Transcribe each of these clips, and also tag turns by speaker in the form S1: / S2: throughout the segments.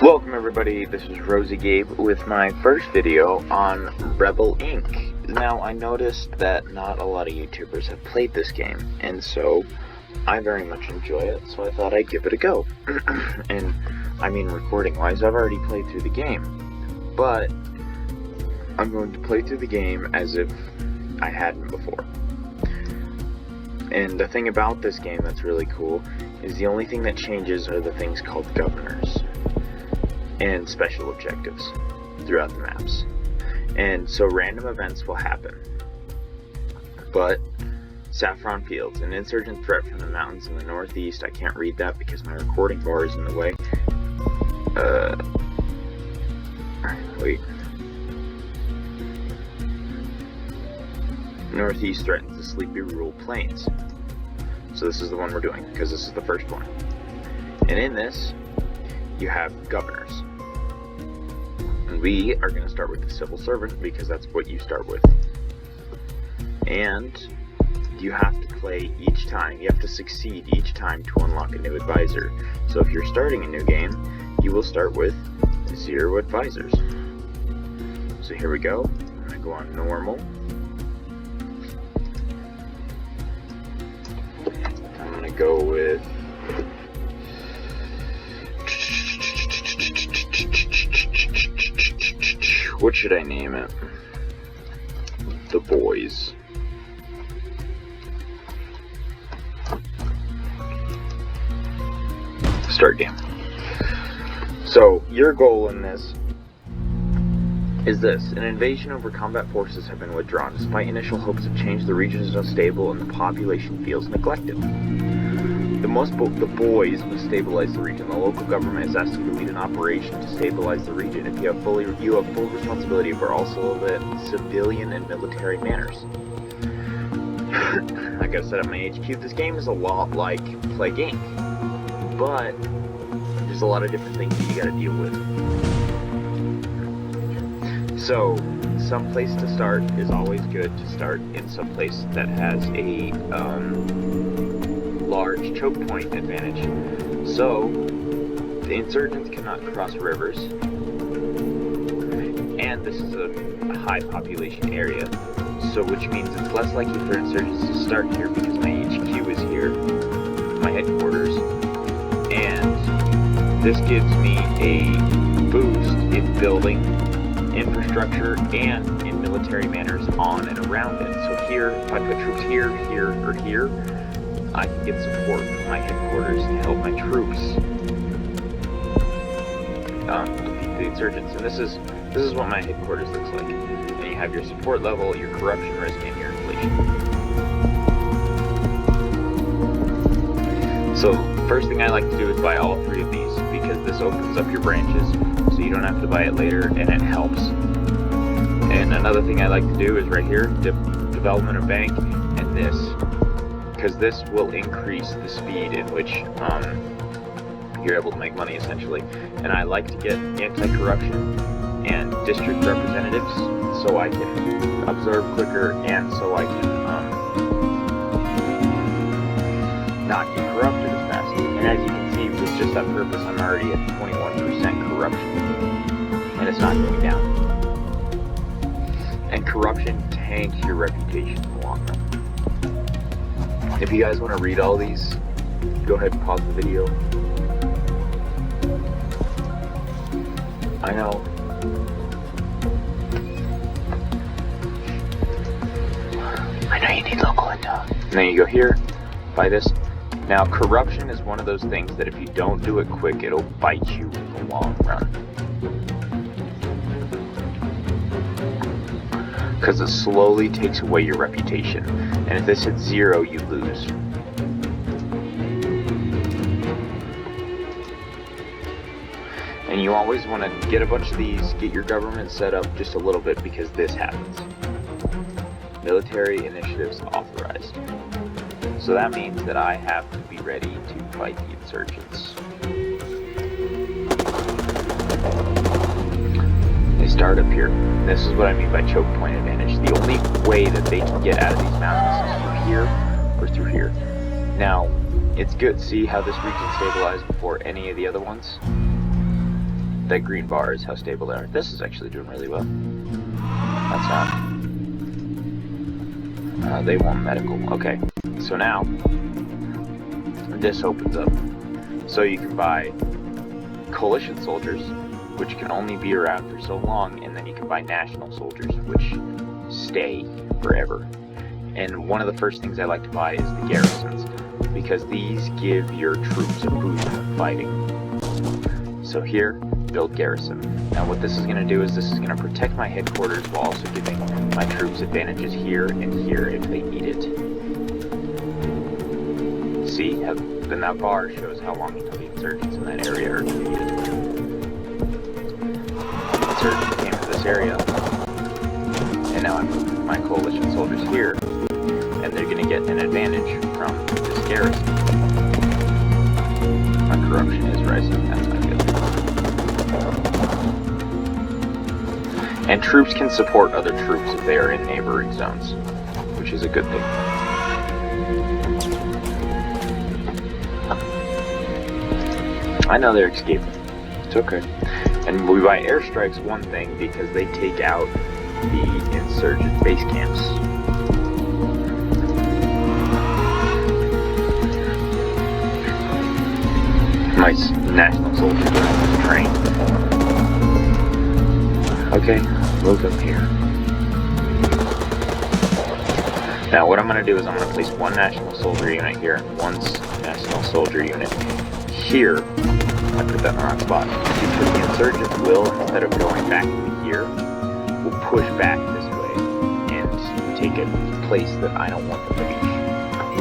S1: Welcome everybody, this is RosseGabe with my first video on Rebel Inc. Now I noticed that not a lot of YouTubers have played this game, and so I very much enjoy it, so I thought I'd give it a go. And I mean recording wise, I've already played through the game, but I'm going to play through the game as if I hadn't before. And the thing about this game that's really cool is the only thing that changes are the things called governors and special objectives throughout the maps. And so random events will happen. But Saffron Fields, an insurgent threat from the mountains in the northeast. I can't read that because my recording bar is in the way. Wait. Northeast threatens the sleepy rural plains. So this is the one we're doing, because this is the first one. And in this, you have governors. And we are going to start with the civil servant, because that's what you start with. And you have to play each time, you have to succeed each time to unlock a new advisor. So if you're starting a new game, you will start with 0 advisors. So here we go. I'm going to go on normal. Go with what should I name it? The boys. Start game. So your goal in this is this: an invasion over combat forces have been withdrawn. Despite initial hopes of change, the region is unstable and the population feels neglected. The boys must stabilize the region. The local government is asked to lead an operation to stabilize the region. If you have full responsibility for also the civilian and military manners. I gotta set up my HQ. This game is a lot like Plague Inc, but there's a lot of different things that you gotta deal with. So, some place to start is always good to start in some place that has a large choke point advantage. So, the insurgents cannot cross rivers, and this is a high population area, so which means it's less likely for insurgents to start here because my HQ is here, my headquarters, and this gives me a boost in building infrastructure and in military manners on and around it. So here, if I put troops here, here, or here, I can get support from my headquarters to help my troops defeat the insurgents. And this is what my headquarters looks like. And you have your support level, your corruption risk, and your inflation. So first thing I like to do is buy all 3 of these, because this opens up your branches, so you don't have to buy it later, and it helps. And another thing I like to do is right here, development of bank, and this, because this will increase the speed in which you're able to make money, essentially. And I like to get anti-corruption and district representatives, so I can observe quicker, and so I can not get corrupted as fast. And as you can see, with just that purpose, I'm already at 21% corruption, and it's not going down. And corruption tanks your reputation in the long run. If you guys want to read all these, go ahead and pause the video. I know. You need local intel. And then you go here, buy this. Now, corruption is one of those things that if you don't do it quick, it'll bite you in the long run. Because it slowly takes away your reputation. And if this hits 0, you lose. And you always want to get a bunch of these, get your government set up just a little bit, because this happens. Military initiatives authorized. So that means that I have to be ready to fight the insurgents. They start up here. This is what I mean by choke point advantage. The only way that they can get out of these mountains is through here or through here. Now, it's good. See how this region stabilized before any of the other ones? that green bar is how stable they are. This is actually doing really well. That's not. They want medical. Okay, so now this opens up. So you can buy coalition soldiers, which can only be around for so long, and then you can buy national soldiers, which stay forever. And one of the first things I like to buy is the garrisons, because these give your troops a boost when fighting. So here, build garrison. Now what this is going to do is this is going to protect my headquarters while also giving my troops advantages here and here if they need it. See, then that bar shows how long until the insurgents in that area are defeated. Insurgents came to this area, and now I'm moving my coalition soldiers here, and they're going to get an advantage from this garrison. My corruption is rising, that's not good. And troops can support other troops if they are in neighboring zones, which is a good thing. I know they're escaping. It's okay. And we buy airstrikes, one thing, because they take out the insurgent base camps. My national soldiers are almost trained. Okay, move them here. Now what I'm going to do is I'm going to place one national soldier unit here, one national soldier unit here. I put that in the wrong spot, because the insurgents will, instead of going back to here, will push back this way and take a place that I don't want them to be.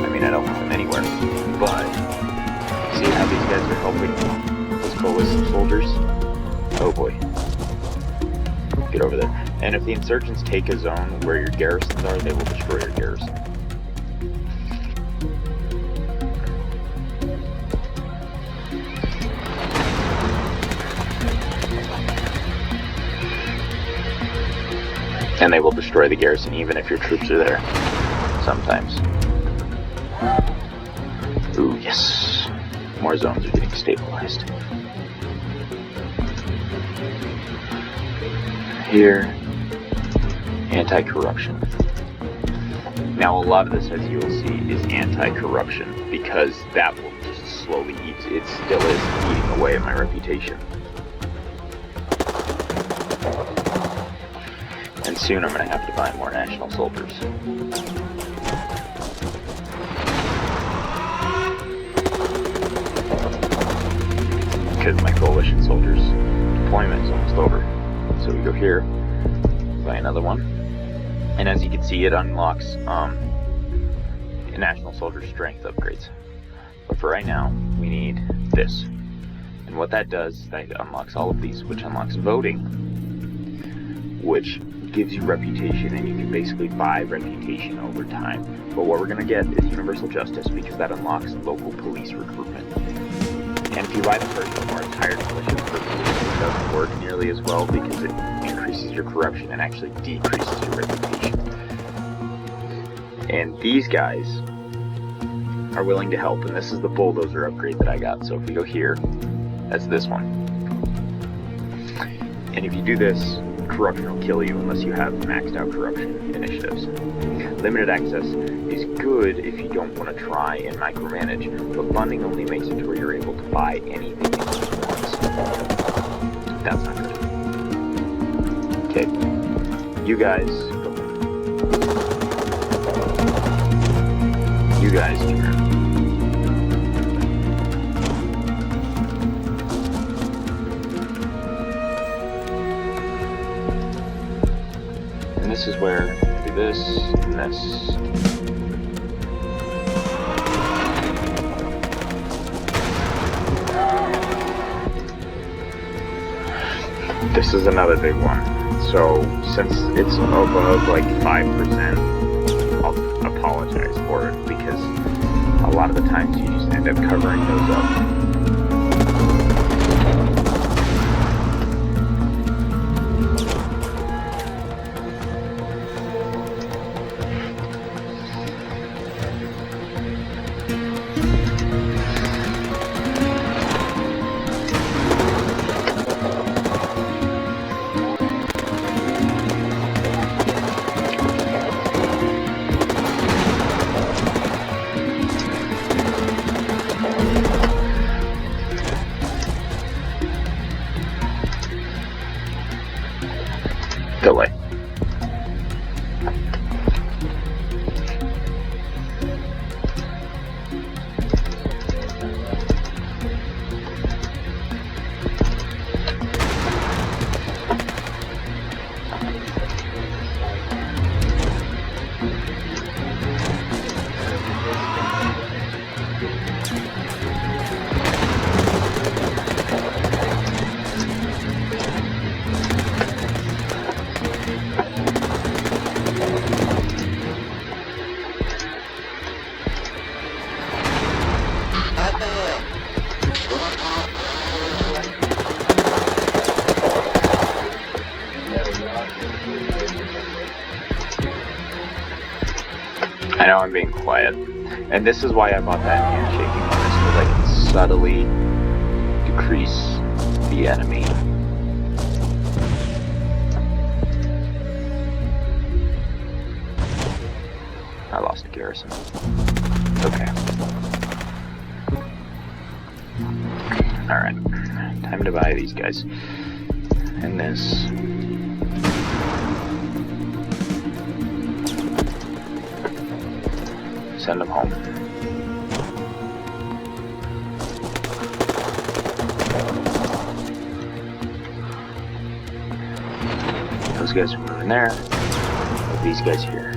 S1: I mean, I don't want them anywhere, but see how these guys are helping those coalition soldiers? Oh boy. Get over there. And if the insurgents take a zone where your garrisons are, they will destroy your garrison. And they will destroy the garrison even if your troops are there. Sometimes. Ooh, yes. More zones are getting stabilized. Here, anti-corruption. Now a lot of this, as you will see, is anti-corruption, because that will just slowly eat, it still is eating away at my reputation. And soon I'm going to have to buy more national soldiers. Because my coalition soldiers' deployment is almost over. So we go here, buy another one, and as you can see, it unlocks national soldier strength upgrades. But for right now, we need this. And what that does, that unlocks all of these, which unlocks voting, which gives you reputation, and you can basically buy reputation over time. But what we're going to get is universal justice, because that unlocks local police recruitment. And if you buy the first one, our entire coalition for police, it doesn't work nearly as well, because it increases your corruption and actually decreases your reputation. And these guys are willing to help, and this is the bulldozer upgrade that I got. So if we go here, that's this one. And if you do this, corruption will kill you unless you have maxed out corruption initiatives. Limited access is good if you don't want to try and micromanage, but funding only makes it to where you're able to buy anything at once. That's not good. Okay, you guys go. You guys turn. And this is where I do this and this. This is another big one. So since it's above like 5%, I'll apologize for it, because a lot of the times you just end up covering those up. I know I'm being quiet. And this is why I bought that handshaking bonus, because I can subtly decrease the enemy. I lost a garrison. Okay. Alright. Time to buy these guys. And this. Send them home. Those guys are moving there. These guys here.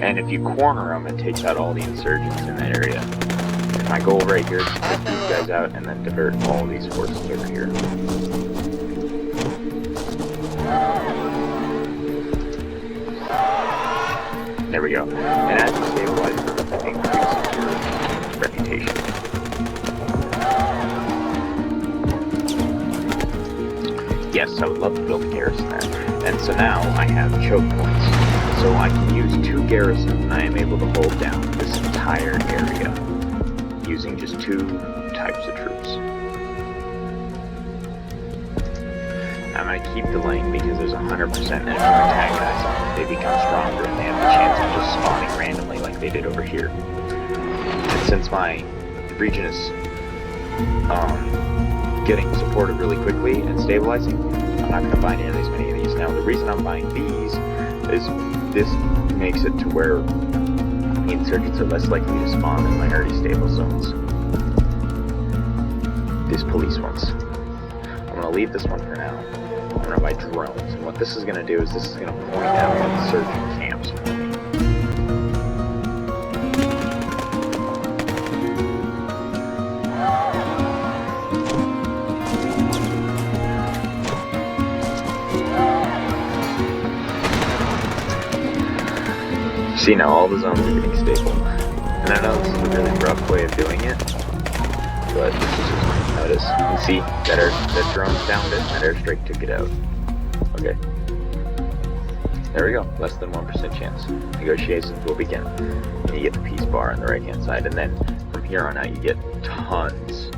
S1: And if you corner them, it takes out all the insurgents in that area. And my goal right here is to take these guys out and then divert all these forces over here. There we go. And as you stabilize them, it increases your reputation. Yes, I would love to build a garrison there. And so now I have choke points. So I can use 2 garrisons and I am able to hold down this entire area using just 2 types of troops. I'm going to keep delaying because there's 100% enemy antagonizing. They become stronger and they have the chance of just spawning randomly like they did over here. And since my region is getting supported really quickly and stabilizing, I'm not going to buy nearly as many of these. Now the reason I'm buying these is this makes it to where the insurgents are less likely to spawn in minority stable zones. These police ones. I'm going to leave this one for now. I'm going to buy drones. And what this is going to do is this is going to point out insurgent camps for me. See, now all the zones are getting stable. And I know this is a really rough way of doing it, but this is just how it is. You can see that drone's downed it, and that airstrike took it out. Okay. There we go. Less than 1% chance. Negotiations will begin. And you get the peace bar on the right hand side, and then from here on out you get tons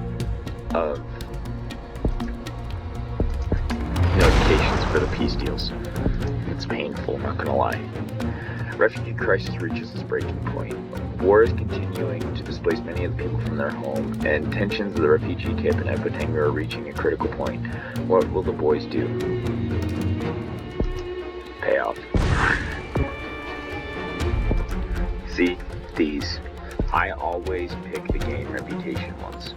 S1: of notifications for the peace deals. It's painful, not gonna lie. Refugee crisis reaches its breaking point. War is continuing to displace many of the people from their home, and tensions of the refugee camp in Epitanga are reaching a critical point. What will the boys do? Pay off. See, these. I always pick the gain reputation ones.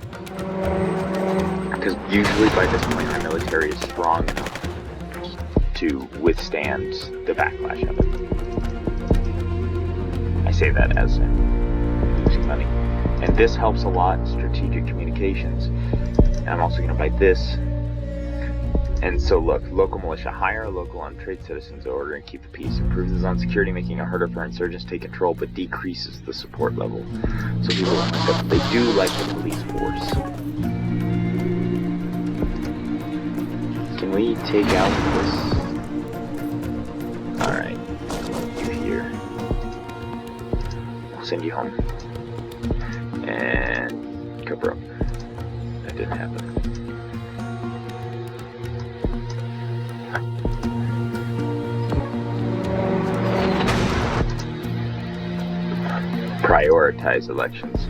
S1: Because usually by this point our military is strong enough to withstand the backlash of it. I say that as in losing money. And this helps a lot in strategic communications. And I'm also going to buy this. And so look, local militia, hire local untrained citizens in order and keep the peace. Improves the zone security, making it harder for insurgents to take control, but decreases the support level. So people, they do like the police force. Can we take out this? Alright, you here. I'll send you home. And cover up. That didn't happen. Prioritize elections.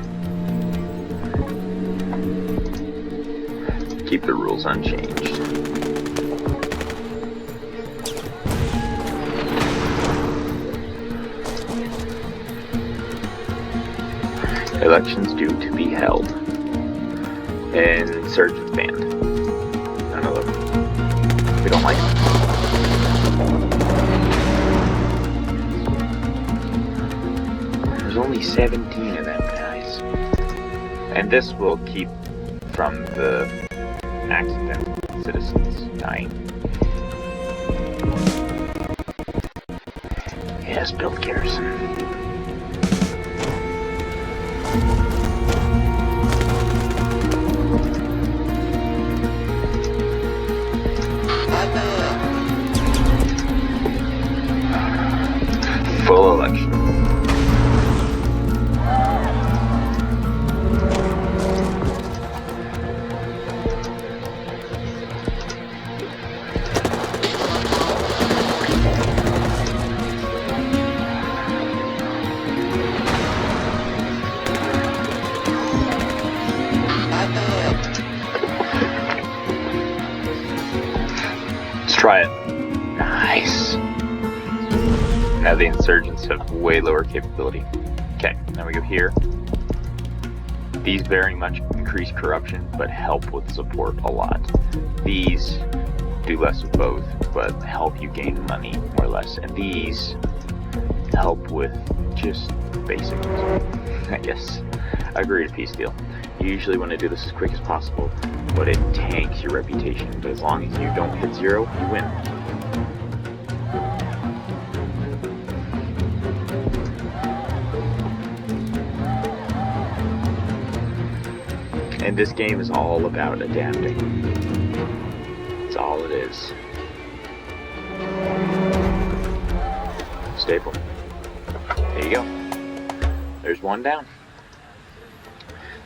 S1: Keep the rules unchanged. Elections due to be held. Insurgents banned. None of them. We don't like it. There's only 17 of them, guys. And this will keep from the accidental citizens dying. Yes, build garrison. Full election. Try it. Nice. Now the insurgents have way lower capability. Okay, now we go here. These very much increase corruption, but help with support a lot. These do less of both, but help you gain money more or less. And these help with just basic, I guess. I agree to peace deal. You usually want to do this as quick as possible, but it tanks your reputation. But as long as you don't hit 0, you win. And this game is all about adapting. That's all it is. Staple. There you go. There's one down.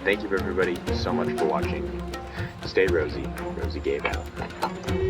S1: Thank you everybody so much for watching. Stay rosy. RosseGabe out.